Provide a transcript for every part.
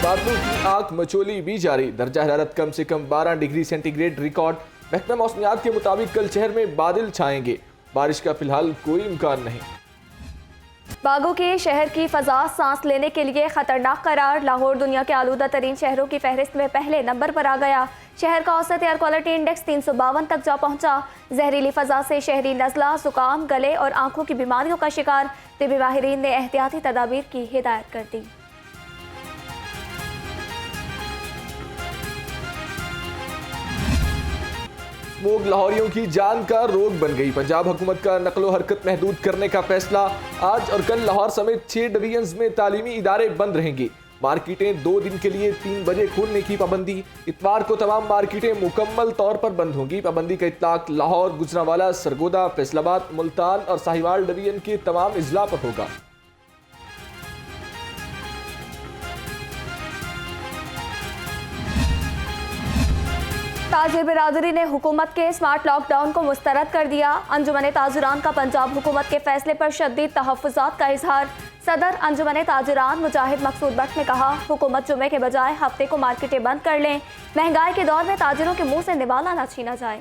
बादलों की आंख मचोली भी जारी। दर्जा हरारत कम से कम 12 डिग्री सेंटीग्रेड रिकॉर्ड। महकमा मौसमियात के मुताबिक कल शहर में बादल छाएंगे, बारिश का फिलहाल कोई इम्कान नहीं। बागों के शहर की फजा सांस लेने के लिए खतरनाक करार। लाहौर दुनिया के आलूदा तरीन शहरों की फहरिस्त में पहले नंबर पर आ गया। शहर का औसत एयर क्वालिटी इंडेक्स 352 तक जा पहुंचा। जहरीली फजा से शहरी नज़ला, जुकाम, गले और आंखों की बीमारियों का शिकार। तिबी माहिरीन ने एहतियाती तदाबीर की हिदायत कर दी। स्मोग लाहौरियों की जान का रोग बन गई। पंजाब हुकूमत का नकलो हरकत महदूद करने का फैसला। आज और कल लाहौर समेत 6 डिवीजन्स में तालीमी इदारे बंद रहेंगे। मार्केटें 2 दिन के लिए 3 बजे खोलने की पाबंदी। इतवार को तमाम मार्केटें मुकम्मल तौर पर बंद होंगी। पाबंदी का इतलाक लाहौर, गुजरांवाला, सरगोदा, फैसलाबाद, मुल्तान और साहिवाल डिवीजन के तमाम इजला पर होगा। ताजिर बिरादरी ने हुकूमत के स्मार्ट लॉकडाउन को मुस्तरद कर दिया। अंजुमन ताजिरान का पंजाब हुकूमत के फैसले पर शदीद तहफ़्फ़ुज़ात का इजहार। सदर अंजुमन ताजिरान मुजाहिद मकसूद भट्ट ने कहा, हुकूमत जुमे के बजाय हफ्ते को मार्केटें बंद कर लें। महंगाई के दौर में ताजिरों के मुंह से निवाला न छीना जाए।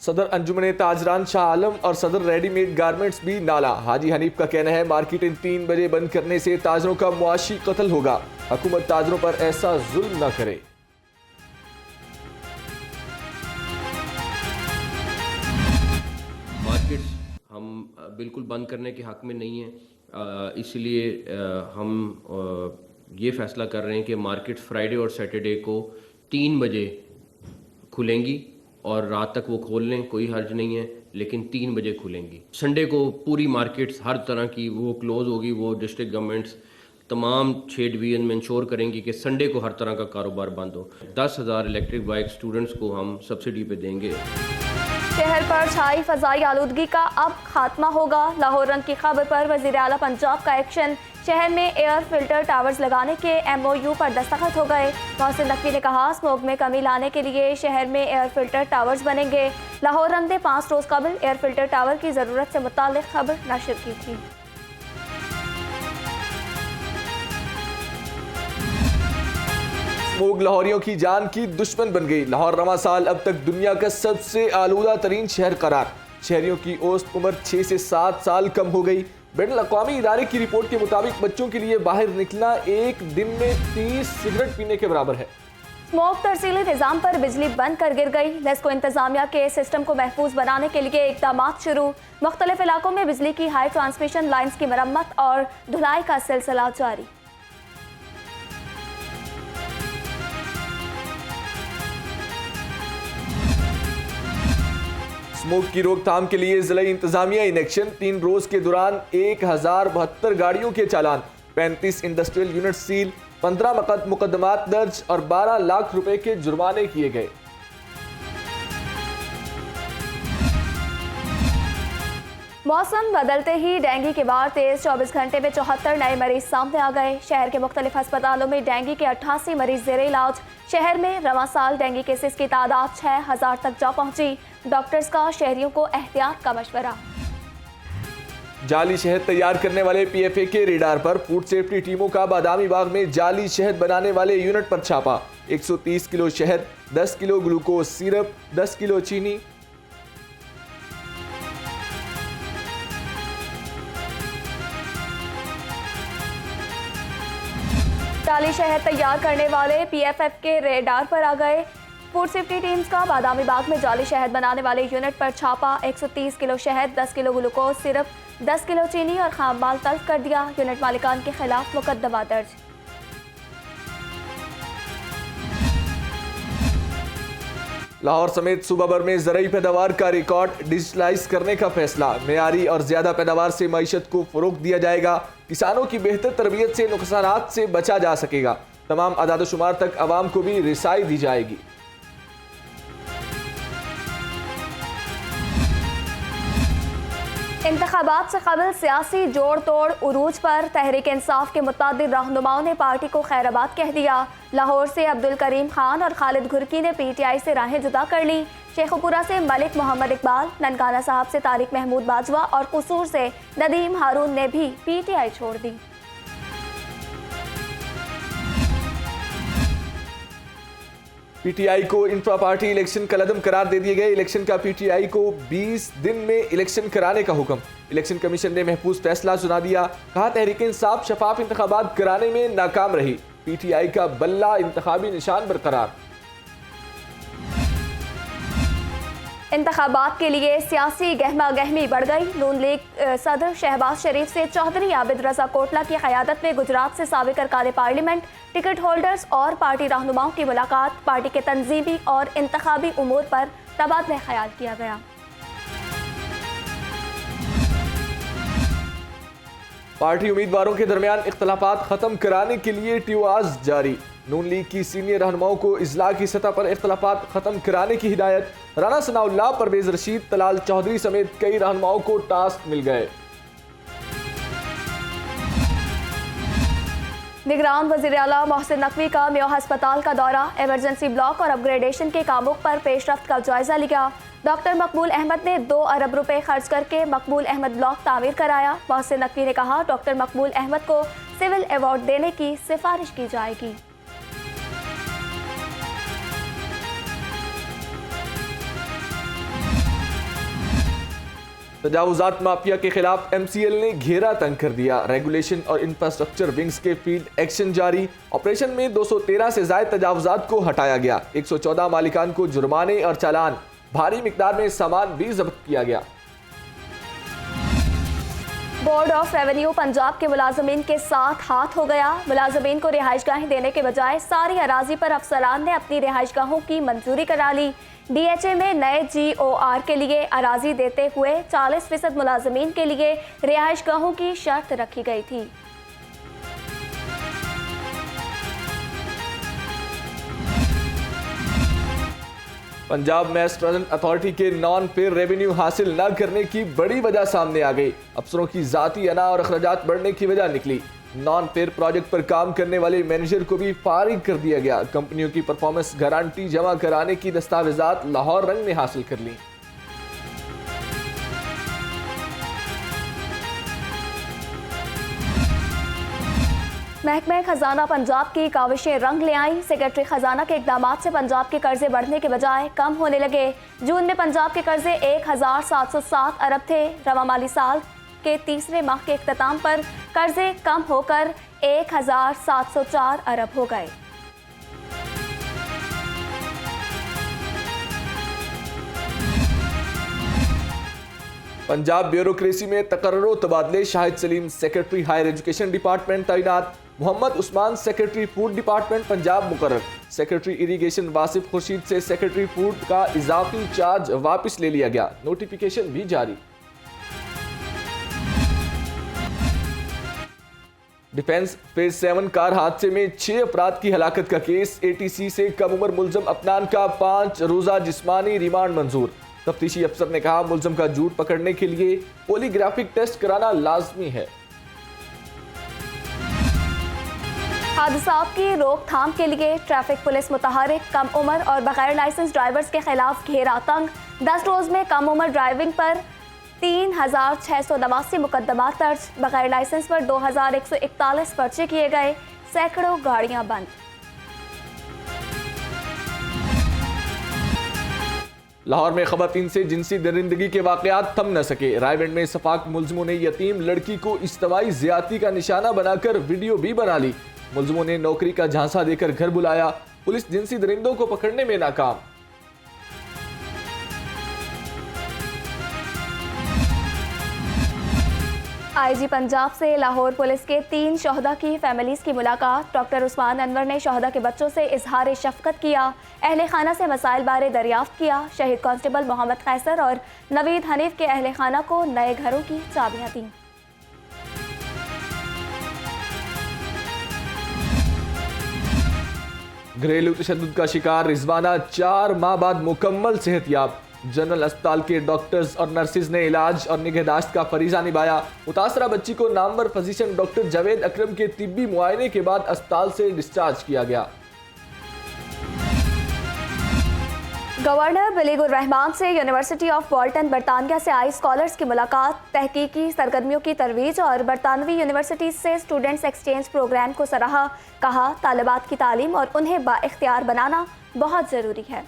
सदर अंजुमन ताजरान शाह आलम और सदर रेडीमेड गारमेंट्स भी नाला। हाजी हनीफ का कहना है, मार्केटें 3 बजे बंद करने से ताजरों का मुआशी कत्ल होगा। हुकूमत ताजरों पर ऐसा जुल्म न करे। मार्केट्स हम बिल्कुल बंद करने के हक में नहीं हैं, इसलिए हम ये फैसला कर रहे हैं कि मार्केट्स फ्राइडे और सैटरडे को 3 बजे खुलेंगी और रात तक वो खोल लें, कोई हर्ज नहीं है, लेकिन 3 बजे खुलेंगी। संडे को पूरी मार्केट्स हर तरह की वो क्लोज होगी। वो डिस्ट्रिक्ट गवर्नमेंट्स तमाम 6 डिवीजन में इंश्योर करेंगी कि संडे को हर तरह का कारोबार बंद हो। 10,000 इलेक्ट्रिक बाइक स्टूडेंट्स को हम सब्सिडी पे देंगे। शहर पर छाई फजाई आलूदगी का अब खात्मा होगा। लाहौर रंग की खबर पर वज़ीर आला पंजाब का एक्शन। शहर में एयर फिल्टर टावर्स लगाने के MOU पर दस्तखत हो गए। मोहसिन नकवी ने कहा, स्मोक में कमी लाने के लिए शहर में एयर फिल्टर टावर्स बनेंगे। लाहौर रंग ने 5 रोज कबल एयर फिल्टर टावर की जरूरत से मुताल्लिक खबर नशर की थी। स्मोग लाहौरियों की जान की दुश्मन बन गई। लाहौर रवां साल अब तक दुनिया का सबसे आलूदा तरीन शहर करार। शहरियों की औसत उम्र 6 से 7 साल कम हो गई। बैनुल-अक़वामी इदारे की रिपोर्ट के मुताबिक बच्चों के लिए बाहर निकलना एक दिन में 30 सिगरेट पीने के बराबर है। स्मोक तरसीली निज़ाम पर बिजली बंद कर गिर गई। लेस्को इंतजामिया के सिस्टम को महफूज बनाने के लिए इक़दाम शुरू। मुख्तलिफ इलाकों में बिजली की हाई ट्रांसमिशन लाइन्स की मरम्मत और धुलाई का सिलसिला जारी। स्मोक की रोकथाम के लिए जिला इंतजामिया इन एक्शन। 3 रोज के दौरान 1072 गाड़ियों के चालान, 35 इंडस्ट्रियल यूनिट सील, 15 मुकदमात दर्ज और 12 लाख रुपए के जुर्माने किए गए। मौसम बदलते ही डेंगू के बाद तेज 24 घंटे में 74 नए मरीज सामने आ गए। शहर के मुख्तलिफ अस्पतालों में डेंगू के 88 मरीज जेर इलाज। शहर में रवां साल डेंगू केसेस की तादाद 6000 तक जा पहुंची। डॉक्टर्स का शहरियों को एहतियात का मशवरा। जाली शहद तैयार करने वाले PFA के रेडार पर। फूड सेफ्टी टीमों का बादामी बाग में जाली शहद बनाने वाले यूनिट पर छापा। 130 किलो शहद, 10 किलो ग्लूकोज सिरप, 10 किलो चीनी। जाली शहद तैयार करने वाले PFF के रेडार पर आ गए। फूड सेफ्टी टीम्स का बादामी बाग में जाली शहद बनाने वाले यूनिट पर छापा। 130 किलो शहद, 10 किलो ग्लूकोज सिरप, 10 किलो चीनी और खाम माल तल्फ कर दिया। यूनिट मालिकान के खिलाफ मुकदमा दर्ज। लाहौर समेत सूबा भर में ज़रूरी पैदावार का रिकॉर्ड डिजिटलाइज करने का फैसला। मेयारी और ज्यादा पैदावार से मईशत को फरोग दिया जाएगा। किसानों की बेहतर तरबियत से नुकसानात से बचा जा सकेगा। तमाम अदाद-ओ-शुमार तक आवाम को भी रिसाई दी जाएगी। इंतखाबात से कबल सियासी जोड़ तोड़ उरूज पर तहरीक इंसाफ के मुतअद्दिद रहनुमाओं ने पार्टी को खैराबाद कह दिया। लाहौर से अब्दुल करीम खान और खालिद घुरकी ने PTI से राहें जुदा कर ली। शेखुपुरा से मलिक मोहम्मद इकबाल, ननकाना साहब से तारिक महमूद बाजवा और कसूर से नदीम हारून ने भी PTI छोड़ दी। PTI को इंट्रा पार्टी इलेक्शन कलअदम करार दे दिए गए। इलेक्शन का PTI को 20 दिन में इलेक्शन कराने का हुक्म। इलेक्शन कमीशन ने महफूज फैसला सुना दिया। कहा तहरीक इंसाफ शफाफ इंतखाबात कराने में नाकाम रही। PTI का बल्ला इंतखाबी निशान बरकरार। इंतखाबात के लिए सियासी गहमा गहमी बढ़ गई। नून लीग सदर शहबाज शरीफ से चौधरी आबिद रजा कोटला की क़यादत में गुजरात से साबिक़ अरकान पार्लियामेंट, टिकट होल्डर्स और पार्टी रहनुमाओं की मुलाकात। पार्टी के तंजीमी और इंतखाबी उमूर पर तबादला ख्याल किया गया। पार्टी उम्मीदवारों के दरमियान इख्तलाफात खत्म कराने के लिए ट्यूआज जारी। नून लीग की सीनियर रहनुमाओं को इजला की सतह पर इख्तलाफात खत्म कराने की हिदायत। राना सनाउल्लाह, परवेज रशीद, तलाल चौधरी समेत कई रहनुमाओं को टास्क मिल गए। निगरान वज़ीर आला मोहसिन नकवी का मेयो अस्पताल का दौरा। इमरजेंसी ब्लॉक और अपग्रेडेशन के कामों पर पेशरफ्त का जायजा लिया। डॉक्टर मकबूल अहमद ने 2 अरब रुपए खर्च करके मकबूल अहमद ब्लॉक तामीर कराया। मोहसिन नकवी ने कहा डॉक्टर मकबूल अहमद को सिविल अवार्ड देने की सिफारिश की जाएगी। तजावुजात माफिया के खिलाफ MCL ने घेरा तंग कर दिया। रेगुलेशन और इंफ्रास्ट्रक्चर विंग्स के फील्ड एक्शन जारी। ऑपरेशन में 213 से ज्यादा तजावुजात को हटाया गया। 114 मालिकान को जुर्माने और चालान, भारी मिकदार में सामान भी जब्त किया गया। बोर्ड ऑफ रेवेन्यू पंजाब के मुलाजमीन के साथ हाथ हो गया। मुलाजमीन को रिहाइशगाहें देने के बजाय सारी अराजी पर अफसरान ने अपनी रिहाइशगाहों की मंजूरी करा ली। DHA में नए GOR के लिए अराजी देते हुए 40% मुलाजमीन के लिए रिहाइशगाहों की शर्त रखी गई थी। पंजाब मैस ट्रांजिट अथॉरिटी के नॉन पेड रेवेन्यू हासिल न करने की बड़ी वजह सामने आ गई। अफसरों की जाती अना और अखराजात बढ़ने की वजह निकली। नॉन पेड प्रोजेक्ट पर काम करने वाले मैनेजर को भी फारिग कर दिया गया। कंपनियों की परफॉर्मेंस गारंटी जमा कराने की दस्तावेजात लाहौर रंग ने हासिल कर ली। महकमा खजाना पंजाब की काविशें रंग ले आई। सेक्रेटरी खजाना के इकदाम से पंजाब के कर्जे बढ़ने के बजाय कम होने लगे। जून में पंजाब के कर्जे 1707 अरब थे। रवा माली साल के तीसरे माह के इख्तिताम पर कर्जे कम होकर 1704 अरब हो गए। पंजाब ब्यूरोक्रेसी में तकर्रो तबादले। Shahid Salim secretary higher education department तैनात। Mohammad Usman secretary food department Punjab मुकर्रर। सेक्रेटरी इरीगेशन वासिफ खुर्शीद से सेक्रेटरी फूड का इजाफी चार्ज वापस ले लिया गया। नोटिफिकेशन भी जारी। डिफेंस फेज 7 कार हादसे में 6 अफराद की हलाकत का केस। ATC से कम उम्र मुलजम अफनान का 5 रोजा जिस्मानी रिमांड मंजूर। तफ्तीशी अफसर ने कहा मुलजम का झूठ पकड़ने के लिए पॉलीग्राफिक टेस्ट कराना लाजमी है। हादसात की रोकथाम के लिए ट्रैफिक पुलिस मुतहरिक। कम उम्र और बगैर लाइसेंस ड्राइवर्स के खिलाफ घेरा तंग। 10 रोज में कम उम्र ड्राइविंग पर 3689 मुकदमा दर्ज। बगैर लाइसेंस पर 2141 पर्चे किए गए। सैकड़ों गाड़ियां बंद। लाहौर में खवातीन से जिनसी दरिंदगी के वाकयात थम न सके। रायगढ़ में सफाक मुलजमों ने यतीम लड़की को इज्तिमाई ज्यादती का निशाना बनाकर वीडियो भी बना ली। मुलजमों ने नौकरी का झांसा देकर घर बुलाया। पुलिस जिनसी दरिंदों को पकड़ने में नाकाम। IG पंजाब से लाहौर पुलिस के 3 शोहदा की फैमिलीज की मुलाकात। डॉक्टर उस्मान अनवर ने शोहदा के बच्चों से इजहार शफकत किया। अहले खाना से मसाइल बारे दरियाफ्त किया। शहीद कांस्टेबल मोहम्मद कैसर और नवीद हनीफ के अहले खाना को नए घरों की चाबियां दी। घरेलू तशद्दुद का शिकार रिजवाना 4 माह बाद मुकम्मल सेहतयाब। जनरल अस्पताल के डॉक्टर्स और नर्सिस ने इलाज और निगहदाश्त का फरीजा निभाया। मुतासरा बच्ची को नामवर फिजिशियन डॉक्टर जावेद अकरम के तिब्बी मुआयने के बाद अस्पताल से डिस्चार्ज किया गया। गवर्नर बिलीगुर रहमान से यूनिवर्सिटी ऑफ बोल्टन बरतानिया से आई स्कॉलर्स की मुलाकात, तहकीकी सरगर्मियों की तरवीज और बरतानवी यूनिवर्सिटीज से स्टूडेंट्स एक्सचेंज प्रोग्राम को सराहा। कहा, तालिबात की तालीम और उन्हें बाइख्तियार बनाना बहुत ज़रूरी है।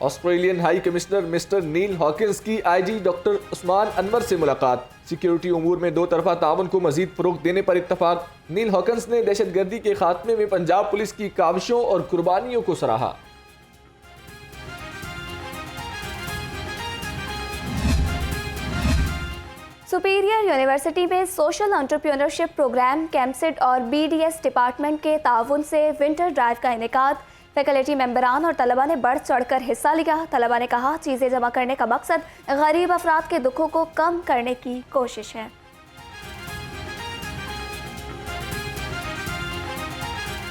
ऑस्ट्रेलियन हाई कमिश्नर मिस्टर नील हॉकिंस की आईजी डॉक्टर उस्मान अनवर से मुलाकात, सिक्योरिटी उमूर में दो तरफा ताउन को मजीद फरोग देने पर इत्तफाक। नील हॉकिंस ने दहशतगर्दी के खात्मे में पंजाब पुलिस की काविशों और कुर्बानियों को सराहा। सुपीरियर यूनिवर्सिटी में सोशल एंटरप्रेन्योरशिप प्रोग्राम कैम्पसिड और बीडीएस डिपार्टमेंट के ताउन से विंटर ड्राइव का इनेकाद, फैकल्टी मेंबरान और तलबा ने बढ़ चढ़कर हिस्सा लिया। तलबा ने कहा, चीज़ें जमा करने का मकसद गरीब अफराद के दुखों को कम करने की कोशिश है।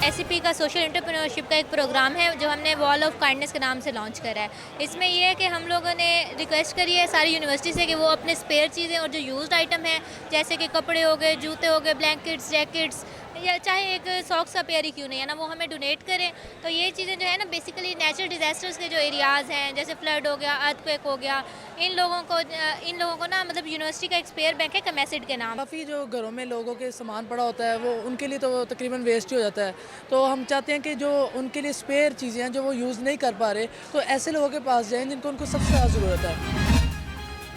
एससीपी का सोशल एंटरप्रेन्योरशिप का एक प्रोग्राम है जो हमने वॉल ऑफ काइंडनेस के नाम से लॉन्च करा है। इसमें यह है कि हम लोगों ने रिक्वेस्ट करी है सारी यूनिवर्सिटी से कि वो अपने स्पेयर चीज़ें और जो यूज्ड आइटम है जैसे कि कपड़े हो गए, जूते हो गए, ब्लैंकेट्स, जैकेट्स या चाहे एक सॉक्स का पेयर ही क्यों नहीं है ना, वो हमें डोनेट करें। तो ये चीज़ें जो है ना बेसिकली नेचुरल डिज़ास्टर्स के जो एरियाज़ हैं जैसे फ्लड हो गया, अर्थक्वेक हो गया, इन लोगों को ना मतलब यूनिवर्सिटी का एक स्पेयर बैंक है कमेसिड के नाम। काफ़ी जो घरों में लोगों के सामान पड़ा होता है वो उनके लिए तो तकरीबन वेस्ट ही हो जाता है। तो हम चाहते हैं कि जो उनके लिए स्पेयर चीज़ें हैं जो वो यूज़ नहीं कर पा रहे, तो ऐसे लोगों के पास जाएँ जिनको उनको सबसे ज़्यादा ज़रूरत है।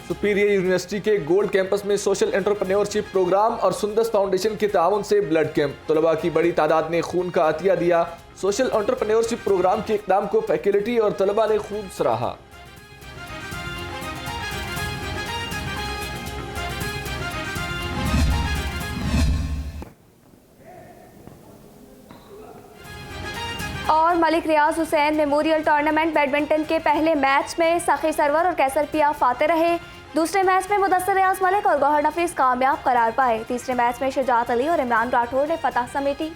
सुपीरियर यूनिवर्सिटी के गोल्ड कैंपस में सोशल एंटरप्रेन्योरशिप प्रोग्राम और सुंदस फाउंडेशन के ताउन से ब्लड कैंप, तलबा की बड़ी तादाद ने खून का अतिया दिया। सोशल एंटरप्रेन्योरशिप प्रोग्राम के इक़दाम को फैकल्टी और तलबा ने खूब सराहा। और मलिक रियाज हुसैन मेमोरियल टूर्नामेंट बैडमिंटन के पहले मैच में सखी सरवर और कैसर पिया फाते रहे। दूसरे मैच में मुदस्सिर रियाज मलिक और गौहर नफीस कामयाब करार पाए। तीसरे मैच में शुजात अली और इमरान राठौर ने फतह समेटी।